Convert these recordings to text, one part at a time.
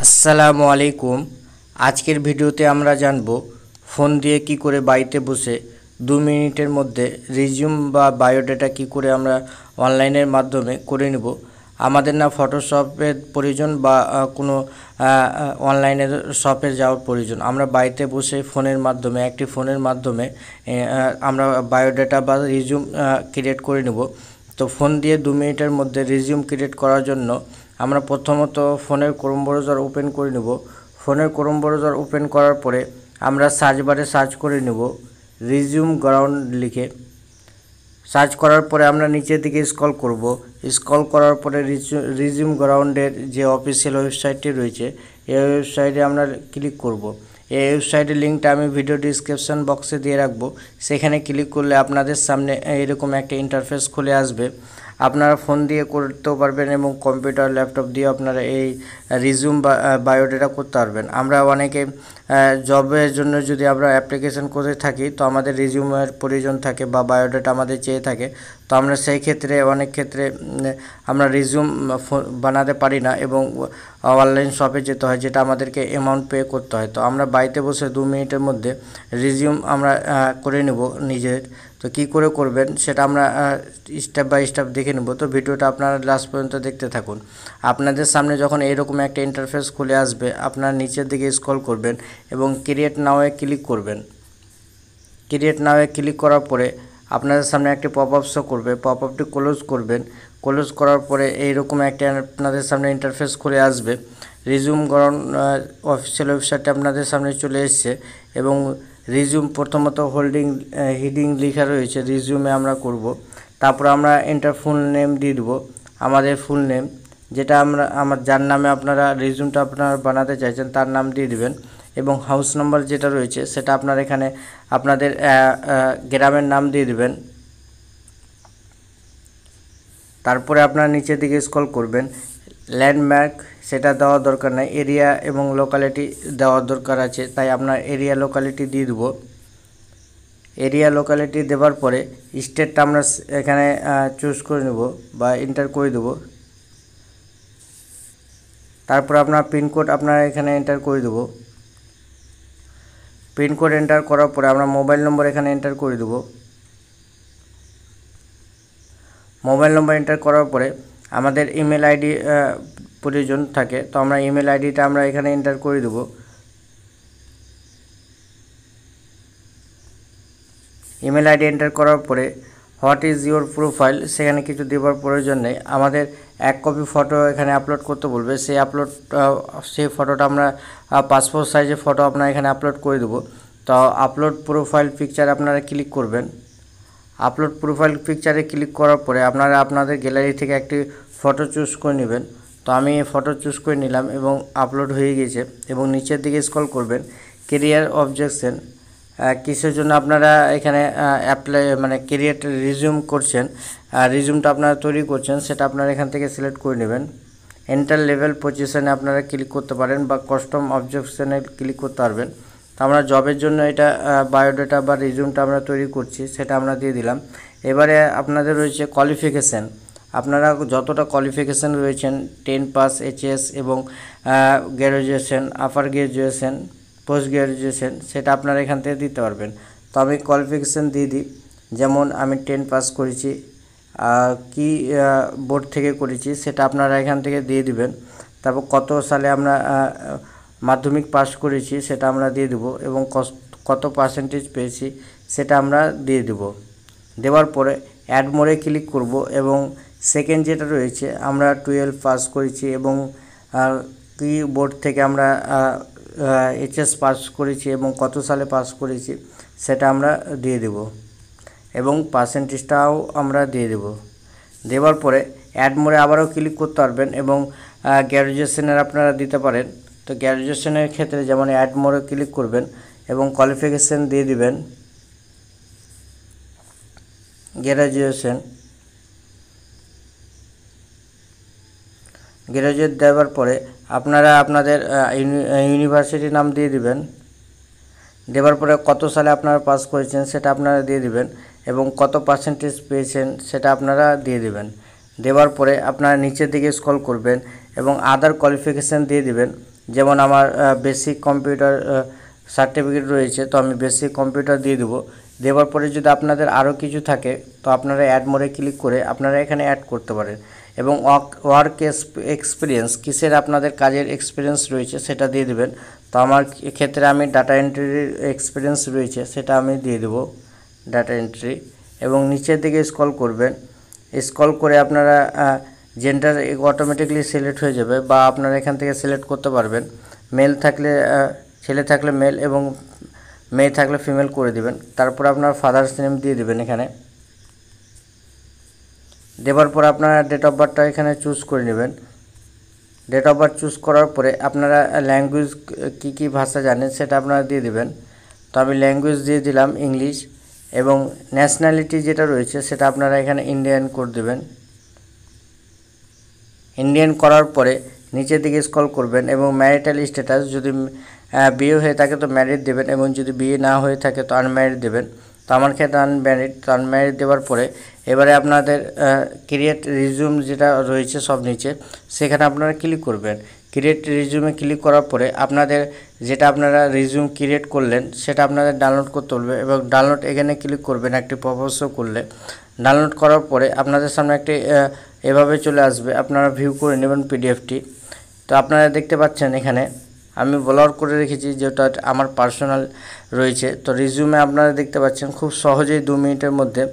আসসালামু আলাইকুম। আজকের ভিডিওতে আমরা জানব ফোন দিয়ে কি করে বাড়িতে বসে 2 মিনিটের মধ্যে রিজিউম বা বায়োডাটা কি করে আমরা অনলাইনের মাধ্যমে করে নেব। আমাদের না ফটোশপের প্রয়োজন বা কোনো অনলাইনের শপে যাওয়ার প্রয়োজন। আমরা বাড়িতে বসে ফোনের মাধ্যমে একটি ফোনের মাধ্যমে আমরা বায়োডাটা বা রিজিউম ক্রিয়েট করে নেব। তো ফোন দিয়ে 2 মিনিটের মধ্যে রিজিউম ক্রিয়েট করার জন্য আমরা প্রথমত ফোনের ক্রোম ব্রাউজার ওপেন করে নেব। ফোনের ক্রোম ব্রাউজার ওপেন করার পরে আমরা সার্চ বারে সার্চ করে নেব রিজিউম গ্রাউন্ড লিখে। সার্চ করার পরে আমরা নিচের দিকে স্ক্রল করব। স্ক্রল করার পরে রিজিউম গ্রাউন্ডের যে অফিসিয়াল ওয়েবসাইটটি রয়েছে এই ওয়েবসাইটে আমরা ক্লিক করব। এই ওয়েবসাইটের লিঙ্কটা আমি ভিডিও ডিসক্রিপশন বক্সে দিয়ে রাখবো। সেখানে ক্লিক করলে আপনাদের সামনে এরকম একটা ইন্টারফেস খুলে আসবে। আপনারা ফোন দিয়ে করতেও পারবেন এবং কম্পিউটার ল্যাপটপ দিয়ে আপনারা এই রিজিউম বা বায়োডাটা করতে পারবেন। আমরা অনেকে জবের জন্য যদি আমরা অ্যাপ্লিকেশন করে থাকি তো আমাদের রিজিউমের প্রয়োজন থাকে বা বায়োডাটা আমাদের চেয়ে থাকে, তো আমরা সেই ক্ষেত্রে অনেক ক্ষেত্রে আমরা রিজিউম বানাতে পারি না এবং অনলাইন শপে যেতে হয়, যেটা আমাদেরকে অ্যামাউন্ট পে করতে হয়। তো আমরা বাড়িতে বসে 2 মিনিটের মধ্যে রিজিউম আমরা করে নেব নিজের। তো কী করে করবেন সেটা আমরা স্টেপ বাই স্টেপ দেখে নেব। তো ভিডিওটা আপনারা লাস্ট পর্যন্ত দেখতে থাকুন। আপনাদের সামনে যখন এরকম একটা ইন্টারফেস খুলে আসবে, আপনারা নিচের দিকে স্ক্রল করবেন এবং ক্রিয়েট নাওয়ে ক্লিক করবেন। ক্রিয়েট নাওয়ে ক্লিক করার পরে আপনাদের সামনে একটি পপ আপ শো করবে। পপ আপটি ক্লোজ করবেন। ক্লোজ করার পরে এইরকম একটা আপনাদের সামনে ইন্টারফেস খুলে আসবে। রিজিউম গ্রাউন্ড অফিসিয়াল ওয়েবসাইটে আপনাদের সামনে চলে এসছে এবং রিজিউম প্রথমত হেডিং লেখা রয়েছে, রিজিউমে আমরা করব। তারপর আমরা এন্টার ফুল নেম দিয়ে দেবো, আমাদের ফুল নেম যেটা যার নামে আপনারা রিজিউমটা আপনারা বানাতে চাইছেন তার নাম দিয়ে দিবেন এবং হাউস নাম্বার যেটা রয়েছে সেটা আপনারা এখানে আপনাদের গ্রামের নাম দিয়ে দিবেন। তারপরে আপনারা নিচের দিকে স্ক্রল করবেন। ল্যান্ডমার্ক সেটা দেওয়ার দরকার নাই, এরিয়া এবং লোকালিটি দেওয়ার দরকার আছে, তাই আপনার এরিয়া লোকালিটি দিয়ে দেবো। এরিয়া লোকালিটি দেওয়ার পরে স্টেটটা আমরা এখানে চুজ করে নেব বা এন্টার করে দেব। তারপর আপনার পিনকোড আপনারা এখানে এন্টার করে দেব। পিনকোড এন্টার করার পরে আমরা মোবাইল নম্বর এখানে এন্টার করে দেব। মোবাইল নম্বর এন্টার করার পরে আমাদের ইমেল আইডি প্রয়োজন থাকে, তো আমরা ইমেল আইডিটা আমরা এখানে এন্টার করে দেব। ইমেল আইডি এন্টার করার পরে হোয়াট ইজ ইউর প্রোফাইল সেখানে কিছু দেওয়ার প্রয়োজন নেই। আমাদের 1 কপি ফটো এখানে আপলোড করতে বলবে, সেই ফটোটা আমরা পাসপোর্ট সাইজের ফটো আপনার এখানে আপলোড করে দেবো। তো আপলোড প্রোফাইল পিকচার আপনারা ক্লিক করবেন। আপলোড প্রোফাইল পিকচারে ক্লিক করার পরে আপনারা আপনাদের গ্যালারি থেকে একটি ফটো চুজ করে নেবেন। তো আমি ফটো চুজ করে নিলাম এবং আপলোড হয়ে গেছে এবং নিচের দিকে স্ক্রল করবেন। ক্যারিয়ার অবজেকশন কিসের জন্য আপনারা এখানে ক্রিয়েট রিজিউম করছেন, রিজিউমটা আপনারা তৈরি করছেন সেটা আপনারা এখান থেকে সিলেক্ট করে নেবেন। এন্টার লেভেল পজিশনে আপনারা ক্লিক করতে পারেন বা কাস্টম অবজেকশনে ক্লিক করতে পারবেন। তো আমরা জবের জন্য এটা বায়োডাটা বা রিজিউমটা আমরা তৈরি করছি সেটা আমরা দিয়ে দিলাম। এবারে আপনাদের রয়েছে কোয়ালিফিকেশান। আপনারা যতটা কোয়ালিফিকেশান রয়েছেন 10 পাস এইচএস এবং গ্র্যাজুয়েশন, আপার গ্র্যাজুয়েশন, পোস্ট গ্র্যাজুয়েশন সেটা আপনারা এখান থেকে দিতে পারবেন। তো আমি কোয়ালিফিকেশান দিয়ে দিই, যেমন আমি 10 পাস করেছি, কি বোর্ড থেকে করেছি সেটা আপনারা এখান থেকে দিয়ে দিবেন। তারপর কত সালে আমরা মাধ্যমিক পাস করেছি সেটা আমরা দিয়ে দেবো এবং কত পার্সেন্টেজ পেয়েছি সেটা আমরা দিয়ে দেব। দেওয়ার পরে অ্যাড মোরে ক্লিক করব এবং সেকেন্ড যেটা রয়েছে আমরা 12 পাস করেছি এবং কি বোর্ড থেকে আমরা এইচএস পাস করেছি এবং কত সালে পাস করেছি সেটা আমরা দিয়ে দেব এবং পার্সেন্টেজটাও আমরা দিয়ে দেব। দেওয়ার পরে অ্যাড মোরে আবারও ক্লিক করতে পারবেন এবং গ্র্যাজুয়েশনের আপনারা দিতে পারেন। তো গ্র্যাজুয়েশনের ক্ষেত্রে যেমন অ্যাড মোরে ক্লিক করবেন এবং কোয়ালিফিকেশান দিয়ে দিবেন গ্র্যাজুয়েট দেওয়ার পরে আপনারা আপনাদের ইউনিভার্সিটির নাম দিয়ে দিবেন। দেওয়ার পরে কত সালে আপনারা পাস করেছেন সেটা আপনারা দিয়ে দিবেন এবং কত পার্সেন্টেজ পেয়েছেন সেটা আপনারা দিয়ে দিবেন। দেওয়ার পরে আপনারা নিচের দিকে স্ক্রল করবেন এবং আদার কোয়ালিফিকেশান দিয়ে দিবেন যেমন আমার বেসিক কম্পিউটার সার্টিফিকেট রয়েছে, তো আমি বেসিক কম্পিউটার দিয়ে দেবো। দেওয়ার পরে যদি আপনাদের আরও কিছু থাকে তো আপনারা অ্যাড মোডে ক্লিক করে আপনারা এখানে অ্যাড করতে পারেন। এবং ওয়ার্ক এক্সপিরিয়েন্স, কিসের আপনাদের কাজের এক্সপিরিয়েন্স রয়েছে সেটা দিয়ে দেবেন। তো আমার ক্ষেত্রে আমি ডাটা এন্ট্রির এক্সপিরিয়েন্স রয়েছে, সেটা আমি দিয়ে দেবো ডাটা এন্ট্রি। এবং নিচের দিকে স্ক্রল করবেন, স্ক্রল করে আপনারা জেন্ডার অটোমেটিকলি সিলেক্ট হয়ে যাবে, বা আপনারা এখান থেকে সিলেক্ট করতে পারবেন। মেল থাকলে ছেলে থাকলে মেল এবং মেয়ে থাকলে ফিমেল করে দিবেন। তারপর আপনার ফাদার্স নেম দিয়ে দেবেন এখানে। দেওয়ার পর আপনারা ডেট অফ বার্থটা এখানে চুজ করে নেবেন। ডেট অফ বার্থ চুজ করার পরে আপনারা ল্যাঙ্গুয়েজ কী ভাষা জানেন সেটা আপনারা দিয়ে দেবেন। তো আমি ল্যাঙ্গুয়েজ দিয়ে দিলাম ইংলিশ, এবং ন্যাশনালিটি যেটা রয়েছে সেটা আপনারা এখানে ইন্ডিয়ান করে দেবেন। ইন্ডিয়ান করার পরে নিচের দিকে স্ক্রল করবেন এবং ম্যারিটাল স্ট্যাটাস, যদি বিয়ে হয়ে থাকে তো ম্যারিড দেবেন, এবং যদি বিয়ে না হয়ে থাকে তো আনম্যারিড দেবেন। তো আমার ক্ষেত্রে আনম্যারিড, তো আনম্যারিড দেওয়ার পরে এবারে আপনাদের ক্রিয়েট রিজিউম যেটা রয়েছে সব নিচে, সেখানে আপনারা ক্লিক করবেন। ক্রিয়েট রিজিউমে ক্লিক করার পরে আপনাদের যেটা আপনারা রিজিউম ক্রিয়েট করলেন সেটা আপনাদের ডাউনলোড করতে বলবে, এবং ডাউনলোড এখানে ক্লিক করবেন একটি পপআপ করলে। ডাউনলোড করার পরে আপনাদের সামনে একটি এভাবে চলে আসবে, আপনারা ভিউ করে নেবেন পিডিএফটি। তো আপনারা দেখতে পাচ্ছেন এখানে আমি ব্লর করে রেখেছি, যেটা আমার পার্সোনাল রয়েছে। তো রিজিউমে আপনারা দেখতে পাচ্ছেন খুব সহজেই 2 মিনিটের মধ্যে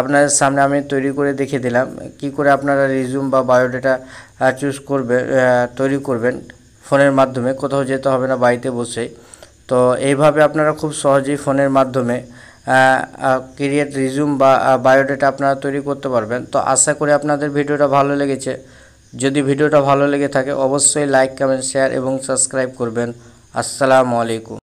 আপনাদের সামনে আমি তৈরি করে দেখিয়ে দিলাম কি করে আপনারা রিজিউম বা বায়োডাটা তৈরি করবেন ফোনের মাধ্যমে। কোথাও যেতে হবে না, বাড়িতে বসে। তো এইভাবে আপনারা খুব সহজেই ফোনের মাধ্যমে ক্রিয়েট রিজিউম বা বায়োডাটা আপনারা তৈরি করতে পারবেন। তো আশা করি আপনাদের ভিডিওটা ভালো লেগেছে। যদি ভিডিওটা ভালো লেগে থাকে অবশ্যই লাইক, কমেন্ট, শেয়ার এবং সাবস্ক্রাইব করবেন। আসসালামু আলাইকুম।